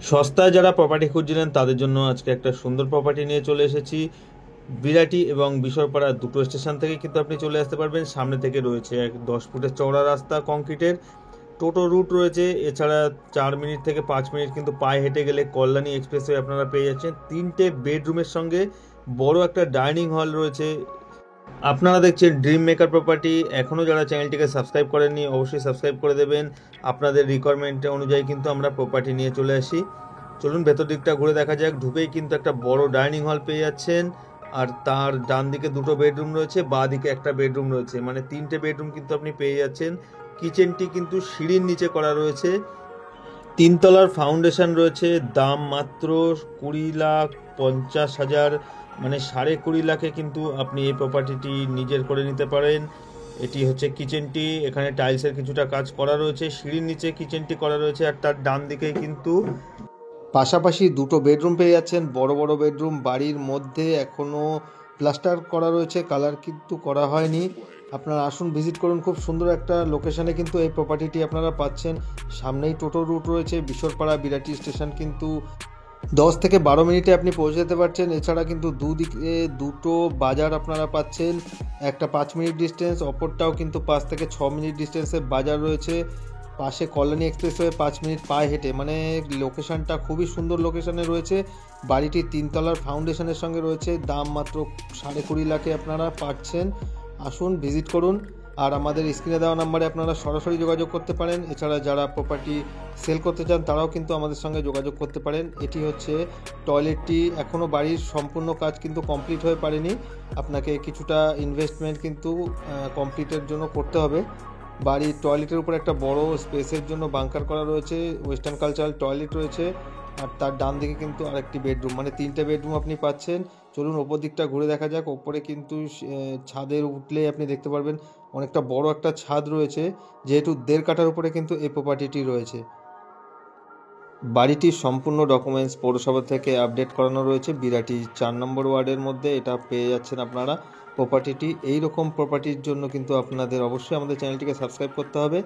সস্তায় যারা প্রপার্টি খুঁজছিলেন তাদের জন্য আজকে একটা সুন্দর প্রপার্টি নিয়ে চলে এসেছি। বিরাটি এবং বিশরপাড়া দুটো স্টেশন থেকে কিন্তু আপনি চলে আসতে পারবেন। সামনে থেকে রয়েছে এক 10 ফুটের চওড়া রাস্তা, কংক্রিটের টোটো রুট রয়েছে। এছাড়া 4 মিনিট থেকে 5 মিনিট কিন্তু পায়ে হেঁটে গেলে কল্যাণী এক্সপ্রেসওয়ে আপনারা পেয়ে যাচ্ছেন। 3টে বেডরুমের সঙ্গে বড় একটা ডাইনিং হল রয়েছে। আপনারা দেখছেন ড্রিম মেকার প্রপার্টি। এখনও যারা চ্যানেলটিকে সাবস্ক্রাইব করেননি অবশ্যই সাবস্ক্রাইব করে দেবেন। আপনাদের রিকোয়ারমেন্ট অনুযায়ী কিন্তু আমরা প্রপার্টি নিয়ে চলে আসি। চলুন ভেতর দিকটা ঘুরে দেখা যাক। ঢুকেই কিন্তু একটা বড় ডাইনিং হল পেয়ে যাচ্ছেন, আর তার ডান দিকে 2টো বেডরুম রয়েছে, বাঁ দিকে একটা বেডরুম রয়েছে, মানে 3টে বেডরুম কিন্তু আপনি পেয়ে যাচ্ছেন। কিচেনটি কিন্তু সিঁড়ির নিচে করা রয়েছে। 3 তলার ফাউন্ডেশন রয়েছে। দাম মাত্র 20,50,000, মানে 20.5 লাখে কিন্তু আপনি এই প্রপার্টিটি নিজের করে নিতে পারেন। এটি হচ্ছে কিচেনটি। এখানে টাইলসের কিছুটা কাজ করা রয়েছে, সিঁড়ির নিচে কিচেনটি করা রয়েছে, আর তার ডান দিকে কিন্তু পাশাপাশি 2টো বেডরুম পেয়ে যাচ্ছেন, বড় বড় বেডরুম। বাড়ির মধ্যে এখনও প্লাস্টার করা রয়েছে, কালার কিন্তু করা হয়নি। আপনারা আসুন, ভিজিট করুন। খুব সুন্দর একটা লোকেশনে কিন্তু এই প্রপার্টিটি আপনারা পাচ্ছেন। সামনেই টোটো রুট রয়েছে। বিশরপাড়া বিরাটি স্টেশন কিন্তু 10 থেকে 12 মিনিটে আপনি পৌঁছে যেতে পারছেন। এছাড়া কিন্তু দুদিকে 2টো বাজার আপনারা পাচ্ছেন। একটা 5 মিনিট ডিস্টেন্স, অপরটাও কিন্তু 5 থেকে 6 মিনিট ডিস্টেন্সে বাজার রয়েছে। পাশে কল্যাণী এক্সপ্রেসওয়ে 5 মিনিট পায়ে হেঁটে, মানে লোকেশনটা খুবই সুন্দর লোকেশনে রয়েছে। বাড়িটি 3 তলার ফাউন্ডেশনের সঙ্গে রয়েছে। দাম মাত্র 20.5 লাখে আপনারা পাচ্ছেন। আসুন, ভিজিট করুন। আর আমাদের স্ক্রিনে দেওয়া নাম্বারে আপনারা সরাসরি যোগাযোগ করতে পারেন। এছাড়া যারা প্রপার্টি সেল করতে চান তারাও কিন্তু আমাদের সঙ্গে যোগাযোগ করতে পারেন। এটি হচ্ছে টয়লেটটি। এখনও বাড়ির সম্পূর্ণ কাজ কিন্তু কমপ্লিট হয়ে পারেনি। আপনাকে কিছুটা ইনভেস্টমেন্ট কিন্তু কমপ্লিটের জন্য করতে হবে। বাড়ির টয়লেটের উপর একটা বড় স্পেসের জন্য বাংকার করা রয়েছে। ওয়েস্টার্ন কালচারাল টয়লেট রয়েছে, আর তার ডান দিকে কিন্তু আরেকটি বেডরুম, মানে 3টে বেডরুম আপনি পাচ্ছেন। চলুন ওপর দিকটা ঘুরে দেখা যাক। ওপরে কিন্তু ছাদের উঠলেই আপনি দেখতে পারবেন অনেকটা বড় একটা ছাদ রয়েছে, যেহেতু 1.5 কাঠার উপরে কিন্তু এই প্রপার্টিটি রয়েছে। বাড়িটির সম্পূর্ণ ডকুমেন্টস পৌরসভা থেকে আপডেট করানো রয়েছে। বিরাটি 4 নম্বর ওয়ার্ডের মধ্যে এটা পেয়ে যাচ্ছেন আপনারা প্রপার্টিটি। এই রকম প্রপার্টির জন্য কিন্তু আপনাদের অবশ্যই আমাদের চ্যানেলটিকে সাবস্ক্রাইব করতে হবে।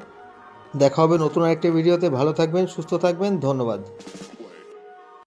দেখা হবে নতুন আরেকটি ভিডিওতে। ভালো থাকবেন, সুস্থ থাকবেন, ধন্যবাদ।